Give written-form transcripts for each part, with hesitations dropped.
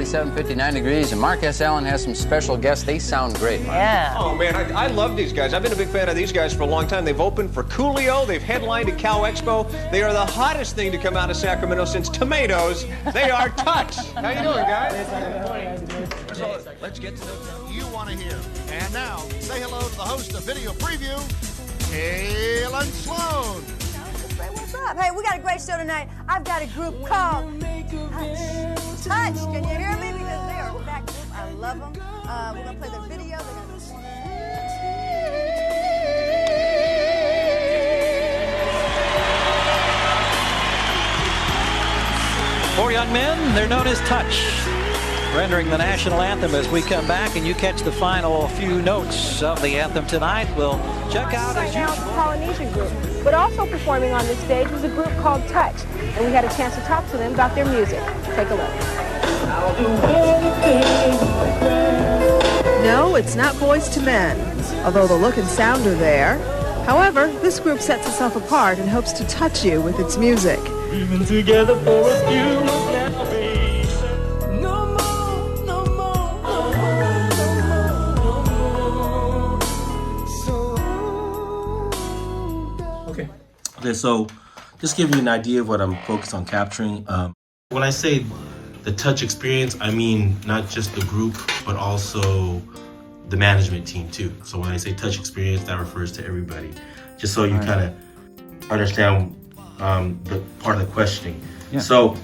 57, 59 degrees, and Mark S. Allen has some special guests. They sound great, Mark. Yeah. Oh, man, I love these guys. I've been a big fan of these guys for a long time. They've opened for Coolio. They've headlined at Cal Expo. They are the hottest thing to come out of Sacramento since tomatoes. They are Touch. How you doing, guys? So, let's get to know you want to hear. And now, say hello to the host of Video Preview, Kaylin Sloan. What's up? Hey, we got a great show tonight. I've got a group called Touch. Touch. Can you hear me? Because they are back. I love them. We're going to play their video. For young men, they're known as Touch, rendering the national anthem as we come back and you catch the final few notes of the anthem tonight. We'll check out right now it's a Polynesian group, but also performing on this stage was a group called Touch, and we had a chance to talk to them about their music. Take a look. No, it's not Boys to Men, although the look and sound are there. However, this group sets itself apart and hopes to touch you with its music. We've been together for a few months now, baby. No more, no more, no more. Okay, so just give you an idea of what I'm focused on capturing. When I say the Touch experience, I mean not just the group, but also the management team too. So when I say Touch experience, that refers to everybody. Just so you kind of understand the part of the questioning. Yeah. So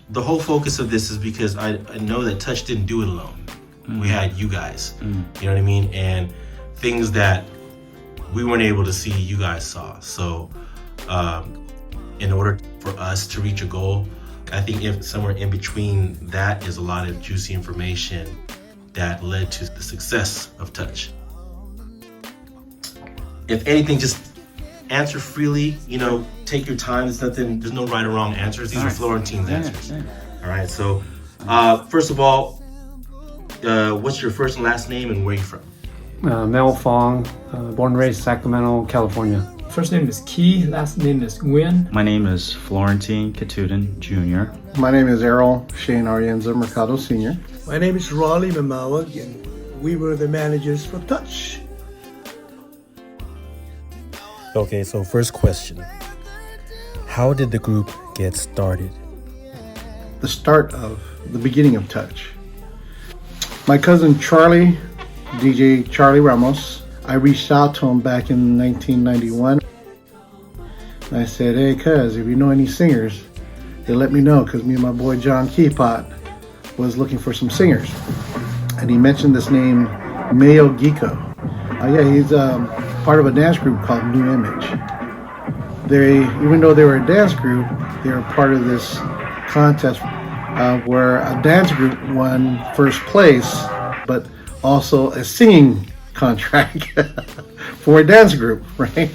the whole focus of this is because I know that Touch didn't do it alone. We had you guys, you know what I mean? And things that we weren't able to see, you guys saw. So in order for us to reach a goal, I think if somewhere in between that is a lot of juicy information that led to the success of Touch. If anything, just answer freely, you know, take your time. There's no right or wrong answers. These are Florentine's answers. All right, so first of all, what's your first and last name and where are you from? Mel Fong, born and raised Sacramento, California. First name is Key, last name is Nguyen. My name is Florentine Katudin Jr. My name is Errol Shane Arienza Mercado Sr. My name is Raleigh Mamawag, and we were the managers for Touch. Okay, so first question. How did the group get started? The beginning of Touch. My cousin Charlie, DJ Charlie Ramos, I reached out to him back in 1991. And I said, hey, cuz, if you know any singers, they let me know, because me and my boy John Keypot was looking for some singers. And he mentioned this name, Mayo Giko. Yeah, he's part of a dance group called New Image. Even though they were a dance group, they were part of this contest where a dance group won first place, but also a singing contract for a dance group, right?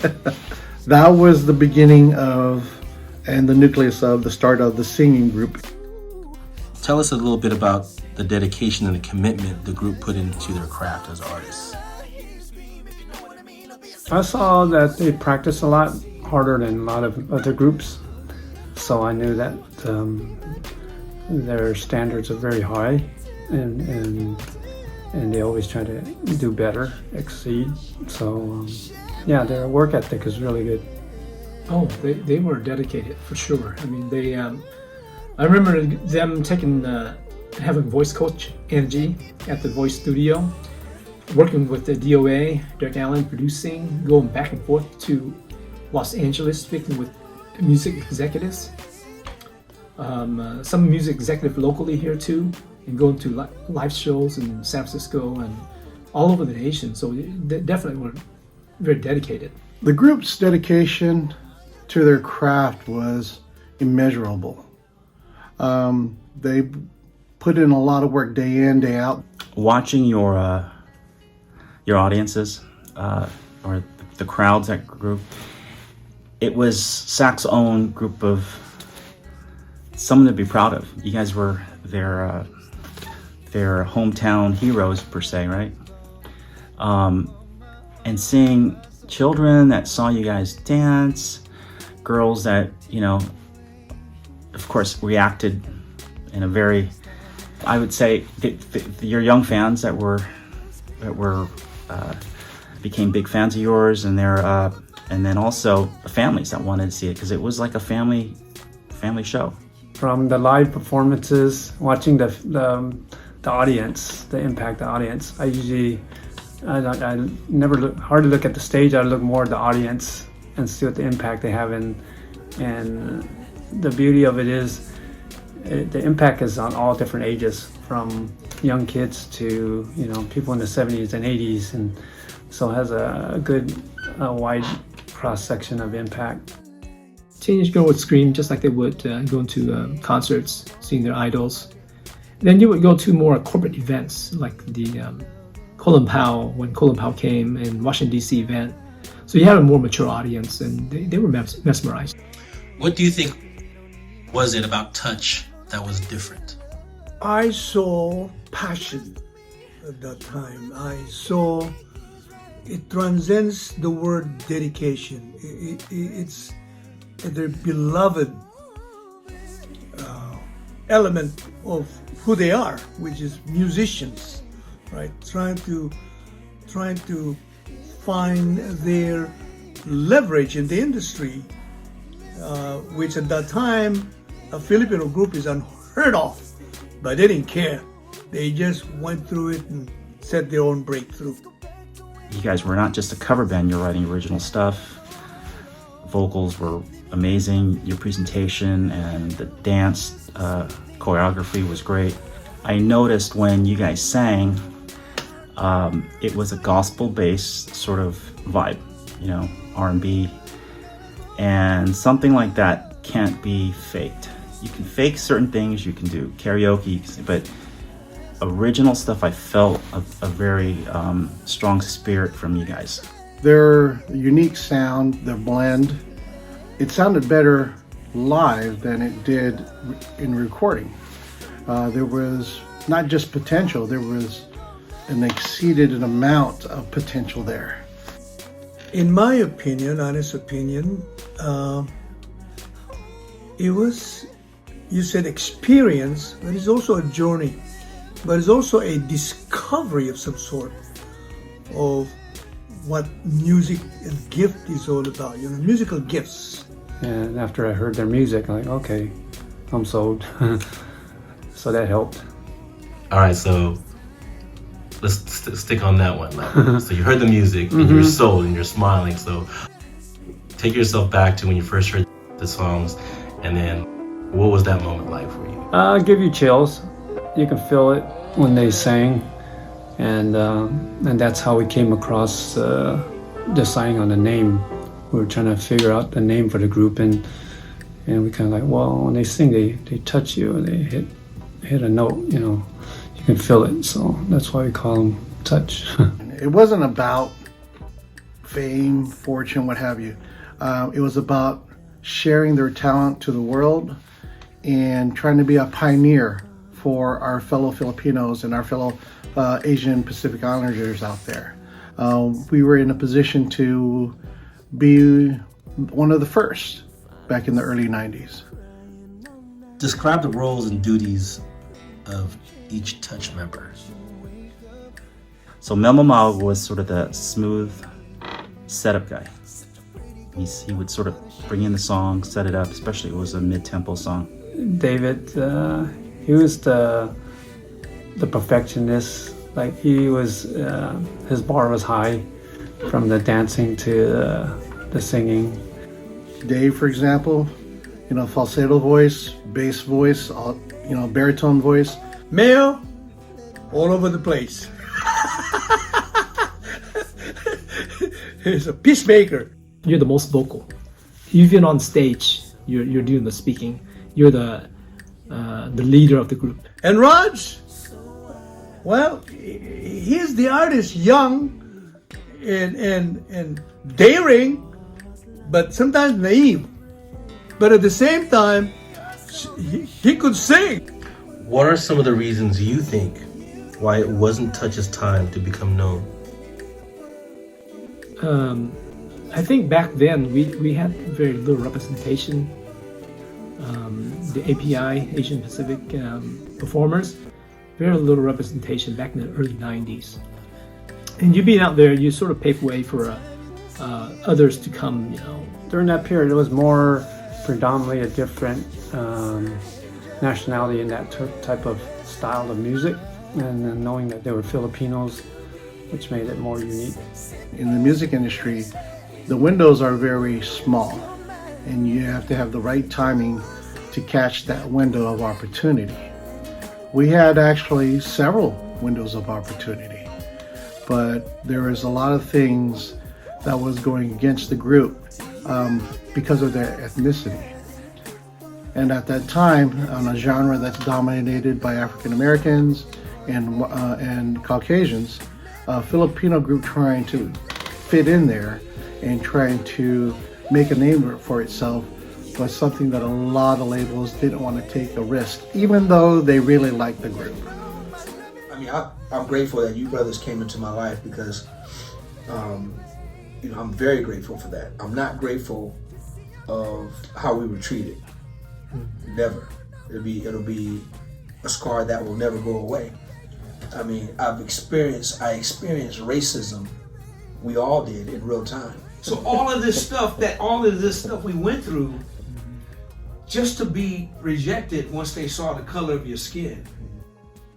That was the beginning of, and the nucleus of, the start of the singing group. Tell us a little bit about the dedication and the commitment the group put into their craft as artists. I saw that they practiced a lot harder than a lot of other groups, so I knew that their standards are very high, and they always try to do better, exceed. So yeah, their work ethic is really good. Oh, they were dedicated for sure. I mean, they I remember them having voice coach Angie at the voice studio, working with the DOA, Derek Allen producing, going back and forth to Los Angeles, speaking with music executives, some music executive locally here too, and going to live shows in San Francisco and all over the nation. So they definitely were very dedicated. The group's dedication to their craft was immeasurable. They put in a lot of work day in, day out. Watching your audiences or the crowds that group, it was Sac's own group of someone to be proud of. You guys were their hometown heroes per se, right? And seeing children that saw you guys dance, girls that, you know, of course reacted in a very I would say your young fans that became big fans of yours, and and then also families that wanted to see it because it was like a family show. From the live performances, watching the audience, the impact the audience. I never hardly look at the stage. I look more at the audience and see what the impact they have. And the beauty of it is the impact is on all different ages, from young kids to people in the 70s and 80s, and so it has a good wide cross section of impact. Teenage girl would scream just like they would going to concerts, seeing their idols. Then you would go to more corporate events like the Colin Powell, when Colin Powell came, and Washington DC event. So you had a more mature audience, and they were mesmerized. What do you think was it about Touch that was different? I saw passion at that time. I saw it transcends the word dedication. It's their beloved element of who they are, which is musicians, right? Trying to find their leverage in the industry, which at that time a Filipino group is unheard of, but they didn't care. They just went through it and set their own breakthrough. You guys were not just a cover band, you're writing original stuff. Vocals were amazing, your presentation and the dance choreography was great. I noticed when you guys sang, it was a gospel-based sort of vibe, R&B, and something like that can't be faked. You can fake certain things, you can do karaoke, but original stuff, I felt a very strong spirit from you guys. Their unique sound, their blend, it sounded better live than it did in recording. There was not just potential, there was an exceeded amount of potential there. In my opinion, honest opinion, it was, you said experience, but it's also a journey, but it's also a discovery of some sort of what music and gift is all about, musical gifts. And after I heard their music, I'm like, okay, I'm sold. So that helped. All right, so let's stick on that one. So you heard the music, and you're sold, and you're smiling. So take yourself back to when you first heard the songs, and then what was that moment like for you? Give you chills. You can feel it when they sang, and that's how we came across deciding on the name. We were trying to figure out the name for the group, and we kind of like, well, when they sing, they touch you, and they hit a note, you can feel it. So that's why we call them Touch. It wasn't about fame, fortune, what have you. It was about sharing their talent to the world and trying to be a pioneer for our fellow Filipinos and our fellow Asian Pacific Islanders out there. We were in a position to be one of the first back in the early 90s. Describe the roles and duties of each Touch member. So Mamamao was sort of the smooth setup guy. He would sort of bring in the song, set it up, especially if it was a mid-tempo song. David, he was the perfectionist. Like he was, his bar was high, from the dancing to the singing. Dave, for example, falsetto voice, bass voice, baritone voice. Male, all over the place. He's a peacemaker. You're the most vocal. Even on stage, you're doing the speaking. You're the leader of the group. And Raj, well, he's the artist, young and daring, but sometimes naive. But at the same time, he could sing. What are some of the reasons you think why it wasn't Touch's time to become known? I think back then we had very little representation. The API, Asian Pacific performers, very little representation back in the early 90s. And you being out there, you sort of paved way for others to come, you know. During that period, it was more predominantly a different nationality in that type of style of music, and then knowing that they were Filipinos, which made it more unique. In the music industry, the windows are very small, and you have to have the right timing to catch that window of opportunity. We had actually several windows of opportunity, but there was a lot of things that was going against the group because of their ethnicity. And at that time, on a genre that's dominated by African Americans and Caucasians, a Filipino group trying to fit in there and trying to make a name for itself was something that a lot of labels didn't want to take a risk, even though they really liked the group. I mean, I'm grateful that you brothers came into my life because, you know, I'm very grateful for that. I'm not grateful of how we were treated. Never. It'll be a scar that will never go away. I mean, I experienced racism. We all did in real time. So all of this stuff we went through, just to be rejected once they saw the color of your skin.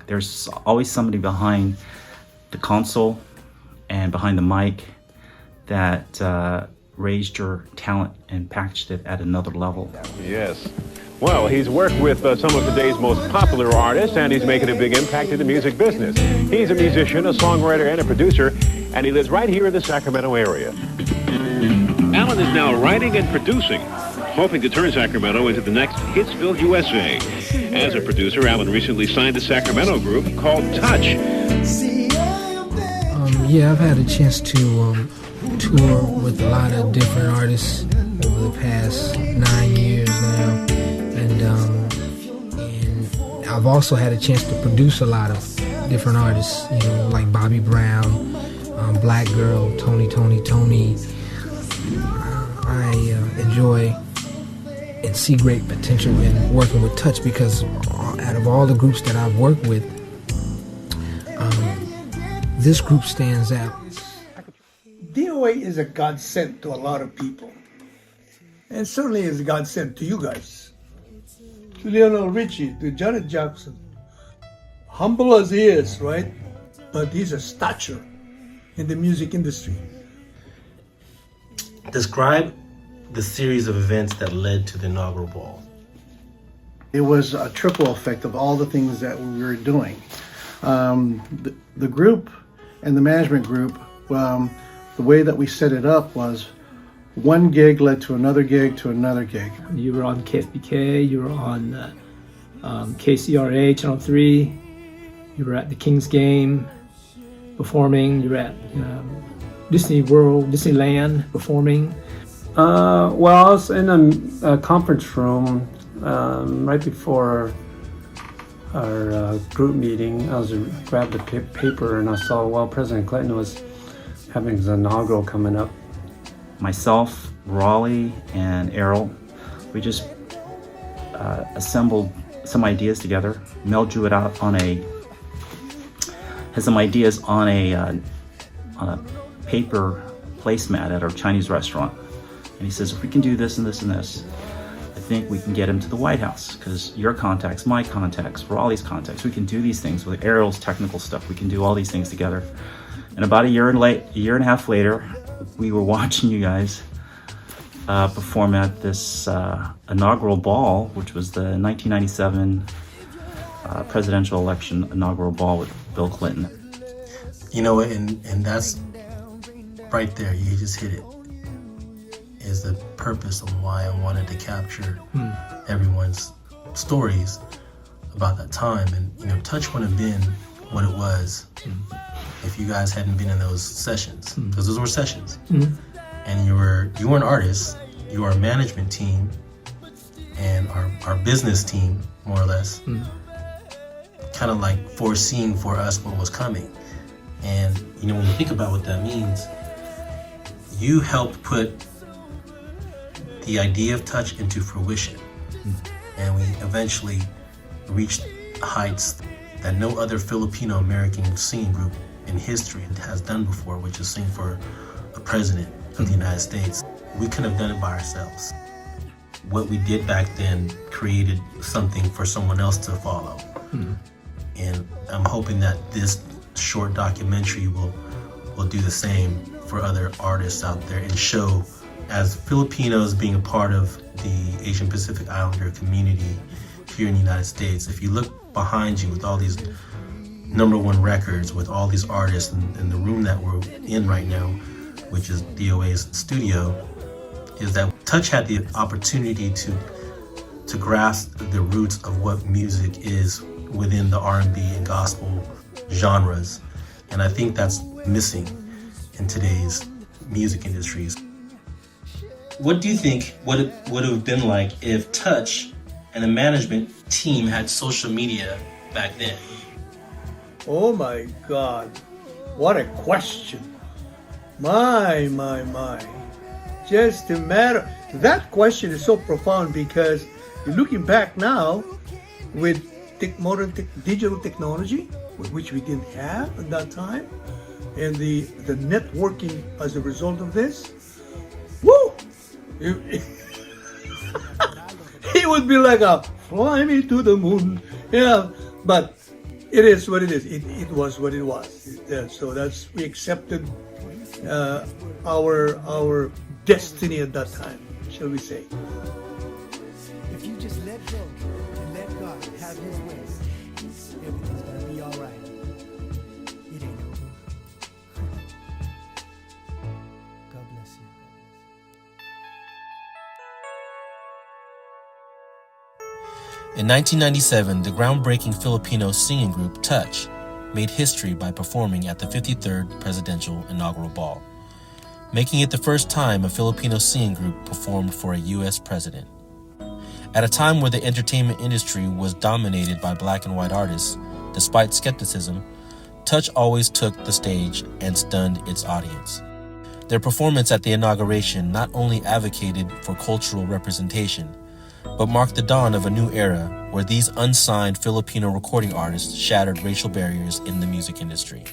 There's always somebody behind the console and behind the mic that raised your talent and packaged it at another level. Yes. Well, he's worked with some of today's most popular artists, and he's making a big impact in the music business. He's a musician, a songwriter, and a producer, and he lives right here in the Sacramento area. Alan is now writing and producing, hoping to turn Sacramento into the next Hitsville, USA. As a producer, Alan recently signed a Sacramento group called Touch. Yeah, I've had a chance to tour with a lot of different artists over the past 9 years now. And I've also had a chance to produce a lot of different artists, you know, like Bobby Brown, Black Girl, Tony. I enjoy and see great potential in working with Touch because out of all the groups that I've worked with, this group stands out. DOA is a godsend to a lot of people. And certainly is a godsend to you guys. To Lionel Richie, to Janet Jackson. Humble as he is, right? But he's a stature in the music industry. Describe the series of events that led to the inaugural ball. It was a triple effect of all the things that we were doing. The group and the management group, the way that we set it up was one gig led to another gig to another gig. You were on KFBK, you were on KCRA, Channel 3, you were at the King's Game performing, you were at Disney World, Disneyland performing. Well, I was in a conference room right before our group meeting. I grabbed the paper and I saw, well, President Clinton was having his inaugural coming up. Myself, Raleigh, and Errol, we just assembled some ideas together. Mel drew it out had some ideas on a paper placemat at our Chinese restaurant. And he says, if we can do this and this and this, I think we can get him to the White House because your contacts, my contacts, Raleigh's contacts, we can do these things with Errol's technical stuff. We can do all these things together. And about a year and a half later, we were watching you guys perform at this inaugural ball, which was the 1997 presidential election inaugural ball with Bill Clinton. You know, and that's right there, you just hit it, is the purpose of why I wanted to capture everyone's stories about that time. And, you know, Touch wouldn't have been what it was if you guys hadn't been in those sessions, because those were sessions. And you were an artist, you were a management team, and our business team, more or less, kind of like foreseeing for us what was coming. And, you know, when you think about what that means, you helped put the idea of Touch into fruition. And we eventually reached heights that no other Filipino-American singing group in history has done before, which is sing for a president of the United States. We couldn't have done it by ourselves. What we did back then created something for someone else to follow. And I'm hoping that this short documentary will do the same for other artists out there and show, as Filipinos being a part of the Asian Pacific Islander community here in the United States, if you look behind you with all these #1 records, with all these artists in the room that we're in right now, which is DOA's studio, is that Touch had the opportunity to grasp the roots of what music is within the R&B and gospel genres. And I think that's missing in today's music industries. What do you think would have been like if Touch and the management team had social media back then? Oh my God, what a question. My. Just a matter, that question is so profound because you're looking back now with modern digital technology, which we didn't have at that time, and the networking as a result of this, woo! It would be like a fly me to the moon, yeah. But it is what it is. It was what it was. So we accepted our destiny at that time, shall we say? If you just let go and let God have His way, everything's gonna be all right. It ain't over. God bless you. In 1997, the groundbreaking Filipino singing group Touch made history by performing at the 53rd Presidential Inaugural Ball, making it the first time a Filipino singing group performed for a U.S. president. At a time where the entertainment industry was dominated by black and white artists, despite skepticism, Touch always took the stage and stunned its audience. Their performance at the inauguration not only advocated for cultural representation, but marked the dawn of a new era where these unsigned Filipino recording artists shattered racial barriers in the music industry.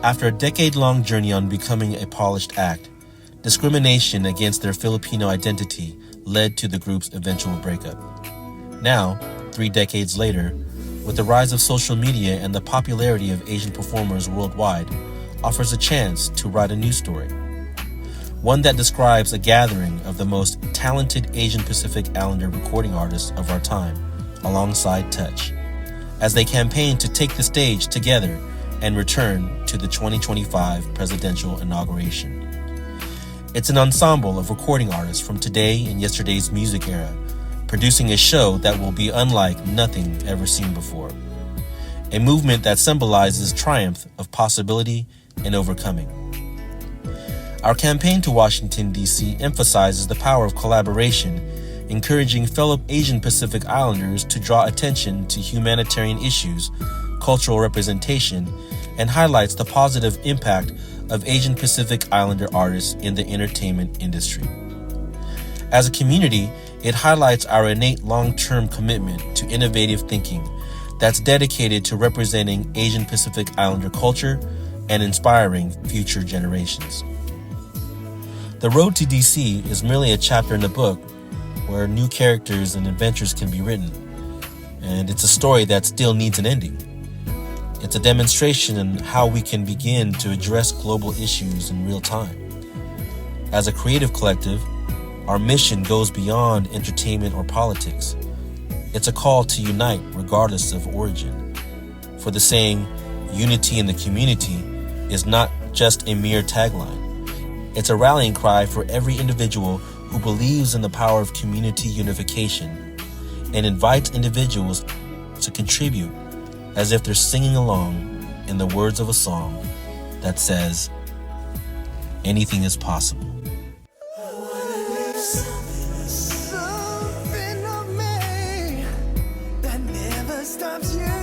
After a decade-long journey on becoming a polished act, discrimination against their Filipino identity led to the group's eventual breakup. Now, 3 decades later, with the rise of social media and the popularity of Asian performers worldwide, offers a chance to write a new story. One that describes a gathering of the most talented Asian Pacific Islander recording artists of our time, alongside Touch, as they campaign to take the stage together and return to the 2025 presidential inauguration. It's an ensemble of recording artists from today and yesterday's music era, producing a show that will be unlike nothing ever seen before. A movement that symbolizes triumph of possibility and overcoming. Our campaign to Washington, D.C. emphasizes the power of collaboration, encouraging fellow Asian Pacific Islanders to draw attention to humanitarian issues, cultural representation, and highlights the positive impact of Asian Pacific Islander artists in the entertainment industry. As a community, it highlights our innate long-term commitment to innovative thinking that's dedicated to representing Asian Pacific Islander culture and inspiring future generations. The Road to DC is merely a chapter in the book where new characters and adventures can be written, and it's a story that still needs an ending. It's a demonstration in how we can begin to address global issues in real time. As a creative collective, our mission goes beyond entertainment or politics. It's a call to unite regardless of origin. For the saying, unity in the community is not just a mere tagline. It's a rallying cry for every individual who believes in the power of community unification and invites individuals to contribute as if they're singing along in the words of a song that says, anything is possible. Something of me that never stops you.